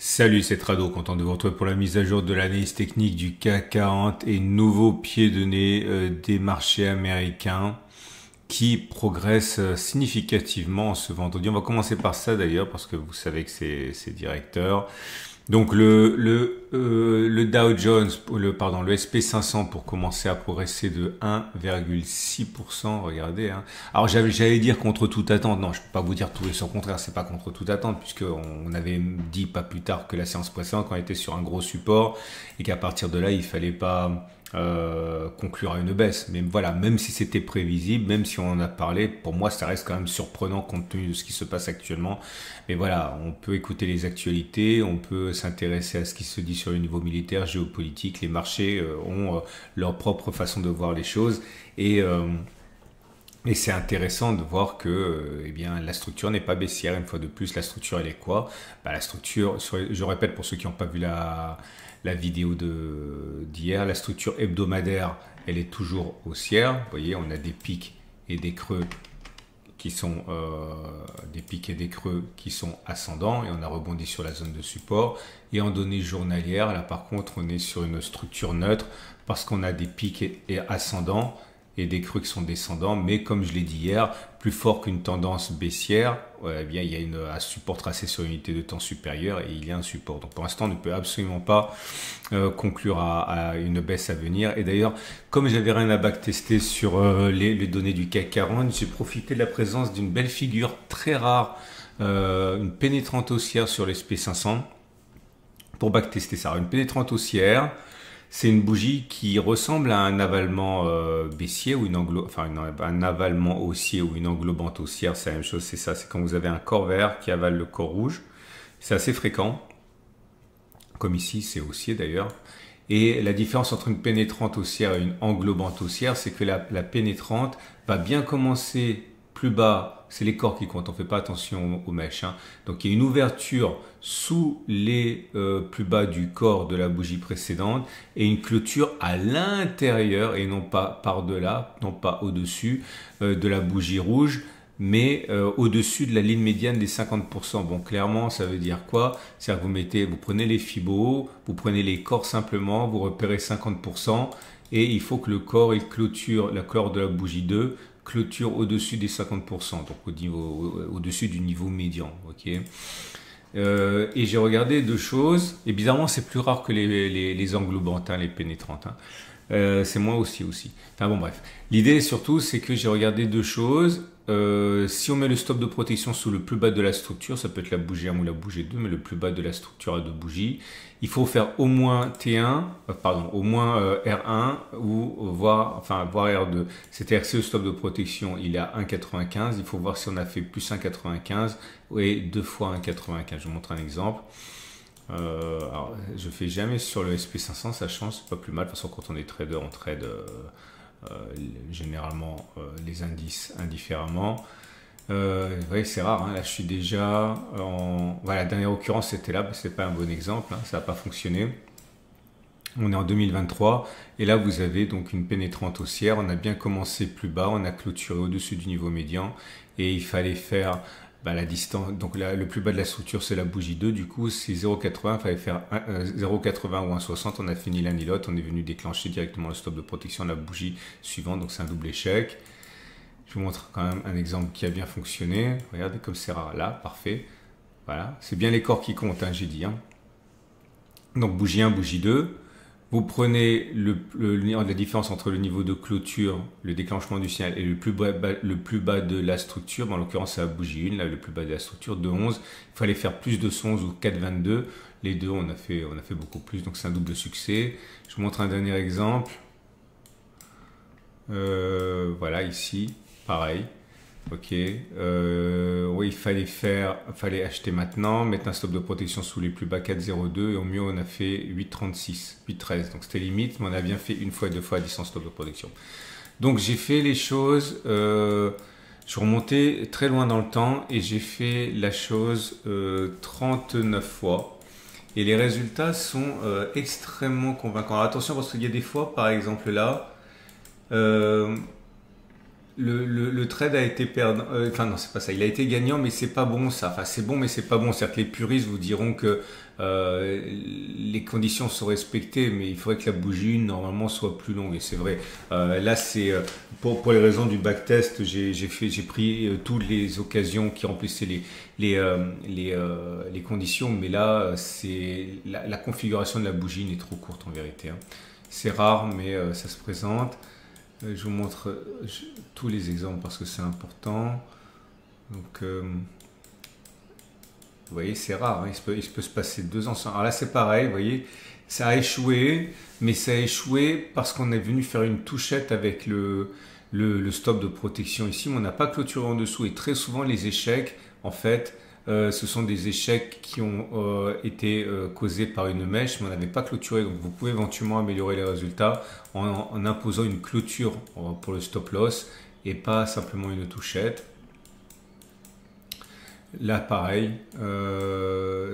Salut, c'est Trado, content de vous retrouver pour la mise à jour de l'analyse technique du CAC 40 et nouveau pied de nez des marchés américains qui progressent significativement ce vendredi. On va commencer par ça d'ailleurs parce que vous savez que c'est directeur. Donc le Dow Jones, le SP 500 pour commencer à progresser de 1,6%. Regardez. Hein. Alors j'allais dire contre toute attente. Non, je peux pas vous dire tout et son contraire. C'est pas contre toute attente puisque on avait dit pas plus tard que la séance précédente qu'on était sur un gros support et qu'à partir de là il fallait pas conclure à une baisse. Mais voilà, même si c'était prévisible, même si on en a parlé, pour moi ça reste quand même surprenant compte tenu de ce qui se passe actuellement. Mais voilà, on peut écouter les actualités, on peut s'intéresser à ce qui se dit sur le niveau militaire, géopolitique. Les marchés ont leur propre façon de voir les choses et c'est intéressant de voir que eh bien, la structure n'est pas baissière. Une fois de plus, la structure, elle est quoi? La structure, je répète pour ceux qui n'ont pas vu la vidéo d'hier, la structure hebdomadaire, elle est toujours haussière. Vous voyez, on a des pics et des creux qui sont ascendants et on a rebondi sur la zone de support. Et en données journalières, là par contre, on est sur une structure neutre parce qu'on a des pics et ascendants et des creux qui sont descendants, mais comme je l'ai dit hier, plus fort qu'une tendance baissière, eh bien, il y a un support tracé sur une unité de temps supérieure et il y a un support. Donc pour l'instant, on ne peut absolument pas conclure à une baisse à venir. Et d'ailleurs, comme j'avais rien à backtester sur les données du CAC 40, j'ai profité de la présence d'une belle figure très rare, une pénétrante haussière sur l'SP 500 pour backtester ça. Alors, une pénétrante haussière, c'est une bougie qui ressemble à un avalement baissier ou un avalement haussier ou une englobante haussière. C'est la même chose, c'est ça. C'est quand vous avez un corps vert qui avale le corps rouge. C'est assez fréquent. Comme ici, c'est haussier d'ailleurs. Et la différence entre une pénétrante haussière et une englobante haussière, c'est que la pénétrante va bien commencer plus bas, c'est les corps qui comptent, on ne fait pas attention aux mèches. Hein. Donc il y a une ouverture sous les plus bas du corps de la bougie précédente et une clôture à l'intérieur et non pas par-delà, non pas au-dessus de la bougie rouge, mais au-dessus de la ligne médiane des 50%. Bon, clairement, ça veut dire quoi? C'est-à-dire que vous prenez les fibos, vous prenez les corps simplement, vous repérez 50% et il faut que le corps, il clôture, la corps de la bougie 2, clôture au-dessus des 50%, donc au-dessus du niveau médian. Okay, et j'ai regardé deux choses, et bizarrement c'est plus rare que les englobantes, hein, les pénétrantes. Hein. C'est moi aussi. Enfin bon bref. L'idée surtout c'est que j'ai regardé deux choses. Si on met le stop de protection sous le plus bas de la structure, ça peut être la bougie 1 ou la bougie 2, mais le plus bas de la structure à deux bougies, il faut faire au moins au moins R1 ou voire R2. C'est-à-dire que si le stop de protection il est à 1,95, il faut voir si on a fait plus 1,95 et deux fois 1,95. Je vous montre un exemple. Alors, je fais jamais sur le SP 500, ça change, c'est pas plus mal. De toute façon, quand on est trader, on trade généralement les indices indifféremment. Vous voyez, c'est rare. Hein. Là, je suis déjà en. Voilà, la dernière occurrence, c'était là, mais c'est pas un bon exemple. Hein, ça n'a pas fonctionné. On est en 2023 et là, vous avez donc une pénétrante haussière. On a bien commencé plus bas, on a clôturé au-dessus du niveau médian et il fallait faire. La distance, donc là, le plus bas de la structure c'est la bougie 2, du coup c'est 0,80, il fallait faire 0,80 ou 1,60, on a fini l'un et l'autre, on est venu déclencher directement le stop de protection de la bougie suivante, donc c'est un double échec. Je vous montre quand même un exemple qui a bien fonctionné, regardez comme c'est rare, là, parfait, voilà, c'est bien les corps qui comptent, hein, j'ai dit. Hein. Donc bougie 1, bougie 2, vous prenez la différence entre le niveau de clôture, le déclenchement du signal et le plus bas de la structure. En l'occurrence, c'est la bougie 1, là, le plus bas de la structure, 2,11. Il fallait faire plus de 11 ou 4,22. Les deux, on a fait beaucoup plus, donc c'est un double succès. Je vous montre un dernier exemple. Voilà, ici, pareil. Ok, oui, il fallait acheter maintenant, mettre un stop de protection sous les plus bas 4,02 et au mieux on a fait 8,36, 8,13. Donc c'était limite, mais on a bien fait une fois et deux fois à distance stop de protection. Donc j'ai fait les choses, je suis remonté très loin dans le temps et j'ai fait la chose 39 fois. Et les résultats sont extrêmement convaincants. Alors attention parce qu'il y a des fois, par exemple là, le trade a été perdant. Enfin non, c'est pas ça. Il a été gagnant, mais c'est pas bon ça. Enfin c'est bon, mais c'est pas bon. C'est-à-dire que les puristes vous diront que les conditions sont respectées, mais il faudrait que la bougie normalement soit plus longue. Et c'est vrai. Là c'est pour les raisons du backtest, j'ai pris toutes les occasions qui remplissaient les conditions, mais là c'est la configuration de la bougie n'est trop courte en vérité, hein. C'est rare, mais ça se présente. Je vous montre tous les exemples parce que c'est important. Donc, vous voyez, c'est rare, hein. Il se peut se passer 2 ans sans. Alors là, c'est pareil, vous voyez, ça a échoué, mais ça a échoué parce qu'on est venu faire une touchette avec le stop de protection ici, mais on n'a pas clôturé en dessous. Et très souvent, les échecs, en fait, ce sont des échecs qui ont été causés par une mèche, mais on n'avait pas clôturé. Donc vous pouvez éventuellement améliorer les résultats en imposant une clôture pour le stop loss et pas simplement une touchette. Là, pareil,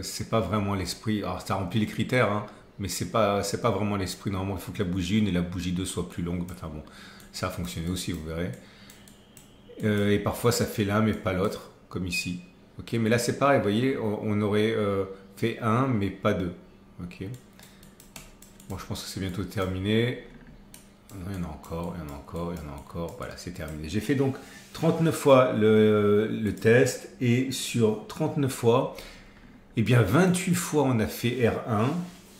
c'est pas vraiment l'esprit. Alors ça remplit les critères, hein, mais c'est pas vraiment l'esprit. Normalement, il faut que la bougie 1 et la bougie 2 soient plus longues. Enfin bon, ça a fonctionné aussi, vous verrez. Et parfois, ça fait l'un mais pas l'autre, comme ici. Ok, mais là c'est pareil, vous voyez, on aurait fait 1 mais pas 2. Ok. Bon, je pense que c'est bientôt terminé. Non, il y en a encore, il y en a encore, il y en a encore. Voilà, c'est terminé. J'ai fait donc 39 fois le test et sur 39 fois, eh bien 28 fois on a fait R1,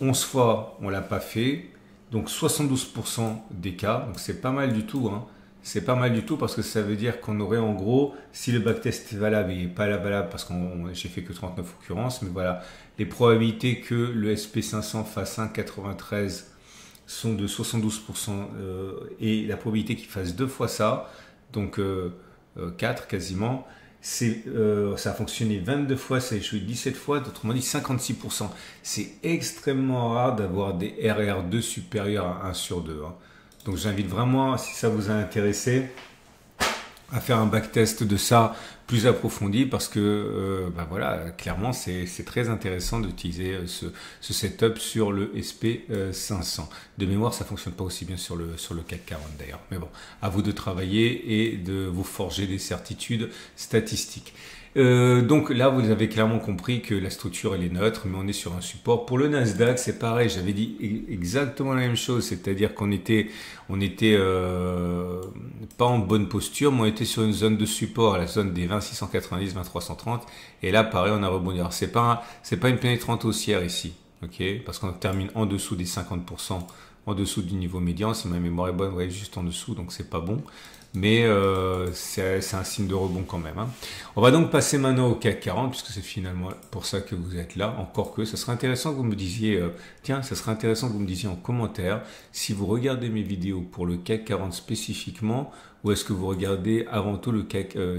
11 fois on l'a pas fait, donc 72% des cas, donc c'est pas mal du tout, hein. C'est pas mal du tout parce que ça veut dire qu'on aurait en gros, si le backtest est valable et pas valable parce que j'ai fait que 39 occurrences, mais voilà, les probabilités que le SP500 fasse 1,93 sont de 72% et la probabilité qu'il fasse 2 fois ça, donc 4 quasiment, ça a fonctionné 22 fois, ça a échoué 17 fois, autrement dit 56%. C'est extrêmement rare d'avoir des RR2 supérieurs à 1 sur 2, hein. Donc j'invite vraiment, si ça vous a intéressé, à faire un backtest de ça plus approfondi parce que ben voilà, clairement c'est très intéressant d'utiliser ce setup sur le SP500. De mémoire, ça fonctionne pas aussi bien sur le CAC 40 d'ailleurs. Mais bon, à vous de travailler et de vous forger des certitudes statistiques. Donc là, vous avez clairement compris que la structure elle est neutre, mais on est sur un support. Pour le Nasdaq, c'est pareil. J'avais dit exactement la même chose, c'est-à-dire qu'on était pas en bonne posture, mais on était sur une zone de support, la zone des 20,690, 20,330. Et là, pareil, on a rebondi. Alors c'est pas une pénétrante haussière ici, ok, parce qu'on termine en dessous des 50%, en dessous du niveau médian. Si ma mémoire est bonne, vous voyez, juste en dessous, donc c'est pas bon. Mais c'est un signe de rebond quand même, hein. On va donc passer maintenant au CAC 40 puisque c'est finalement pour ça que vous êtes là. Encore que ça serait intéressant que vous me disiez, tiens, ça serait intéressant que vous me disiez en commentaire si vous regardez mes vidéos pour le CAC 40 spécifiquement ou est-ce que vous regardez avant tout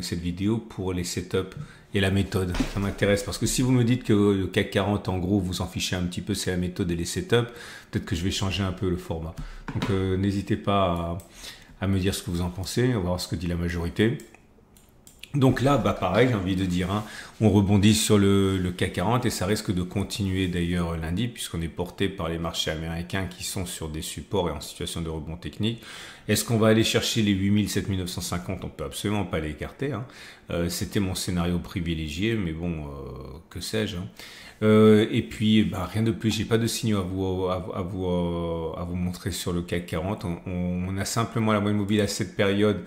cette vidéo pour les setups et la méthode. Ça m'intéresse parce que si vous me dites que le CAC 40 en gros vous en fichez un petit peu, c'est la méthode et les setups, peut-être que je vais changer un peu le format. Donc n'hésitez pas à me dire ce que vous en pensez, on va voir ce que dit la majorité. Donc là, bah pareil, j'ai envie de dire, hein, on rebondit sur le CAC 40 et ça risque de continuer d'ailleurs lundi puisqu'on est porté par les marchés américains qui sont sur des supports et en situation de rebond technique. Est-ce qu'on va aller chercher les 8000, 7950? On peut absolument pas l'écarter, hein. C'était mon scénario privilégié, mais bon, que sais-je, hein. Et puis, bah, rien de plus. J'ai pas de signaux à vous montrer sur le CAC 40. On a simplement la moyenne mobile à cette période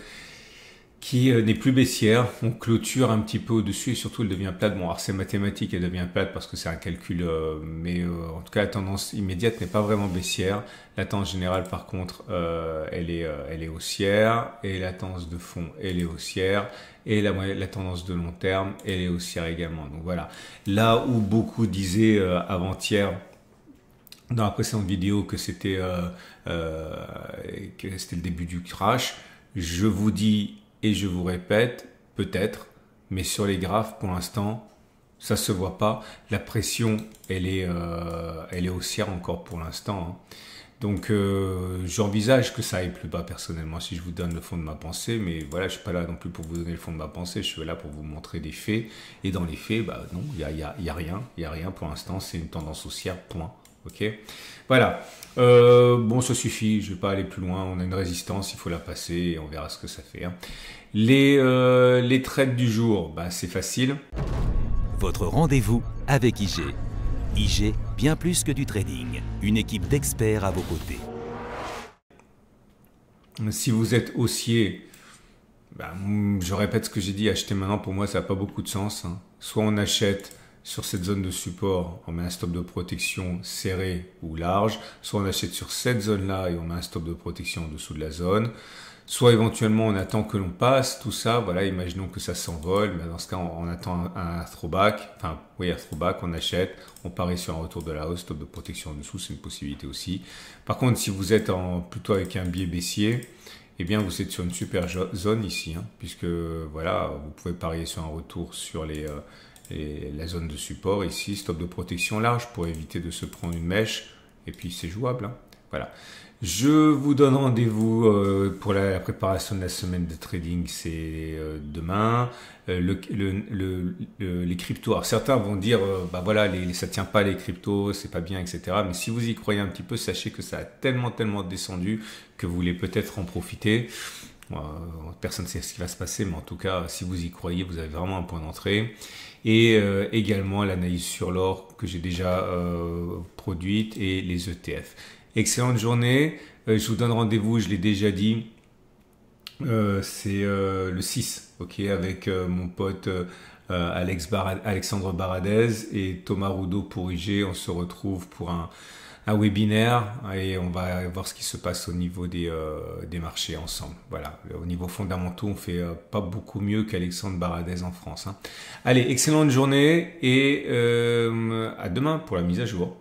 qui n'est plus baissière. On clôture un petit peu au-dessus et surtout elle devient plate. Bon, alors c'est mathématique, elle devient plate parce que c'est un calcul, mais en tout cas la tendance immédiate n'est pas vraiment baissière. La tendance générale par contre, elle est haussière et la tendance de fond, elle est haussière. Et la tendance de long terme, elle est haussière également. Donc voilà, là où beaucoup disaient avant-hier dans la précédente vidéo que c'était le début du crash, je vous dis et je vous répète, peut-être, mais sur les graphes pour l'instant, ça se voit pas. La pression, elle est haussière encore pour l'instant, hein. Donc j'envisage que ça aille plus bas personnellement si je vous donne le fond de ma pensée, mais voilà, je suis pas là non plus pour vous donner le fond de ma pensée, je suis là pour vous montrer des faits, et dans les faits, bah non, il y a rien pour l'instant, c'est une tendance haussière, point. Ok, voilà. Bon, ça suffit, je ne vais pas aller plus loin. On a une résistance, il faut la passer et on verra ce que ça fait. Hein. Les trades du jour, bah, c'est facile. Votre rendez-vous avec IG. IG, bien plus que du trading. Une équipe d'experts à vos côtés. Si vous êtes haussier, bah, je répète ce que j'ai dit, acheter maintenant, pour moi, ça n'a pas beaucoup de sens. Hein. Soit on achète sur cette zone de support, on met un stop de protection serré ou large, soit on achète sur cette zone-là et on met un stop de protection en dessous de la zone, soit éventuellement on attend que l'on passe, tout ça, voilà, imaginons que ça s'envole, mais dans ce cas on attend un throwback, enfin oui un throwback, on achète, on parie sur un retour de la hausse, stop de protection en dessous, c'est une possibilité aussi. Par contre, si vous êtes plutôt avec un biais baissier, eh bien vous êtes sur une super zone ici, hein, puisque voilà, vous pouvez parier sur un retour sur la zone de support ici, stop de protection large pour éviter de se prendre une mèche, et puis c'est jouable. Hein. Voilà. Je vous donne rendez-vous pour la préparation de la semaine de trading, c'est demain. Les cryptos, alors certains vont dire, bah voilà, ça tient pas les cryptos, c'est pas bien, etc. Mais si vous y croyez un petit peu, sachez que ça a tellement descendu que vous voulez peut-être en profiter. Personne ne sait ce qui va se passer, mais en tout cas, si vous y croyez, vous avez vraiment un point d'entrée. Et également l'analyse sur l'or que j'ai déjà produite et les ETF. Excellente journée. Je vous donne rendez-vous, je l'ai déjà dit. C'est le 6, ok, avec mon pote Alexandre Baradez et Thomas Roudot pour IG. On se retrouve pour un webinaire et on va voir ce qui se passe au niveau des marchés ensemble. Voilà, au niveau fondamentaux, on fait pas beaucoup mieux qu'Alexandre Baradez en France. Hein. Allez, excellente journée et à demain pour la mise à jour.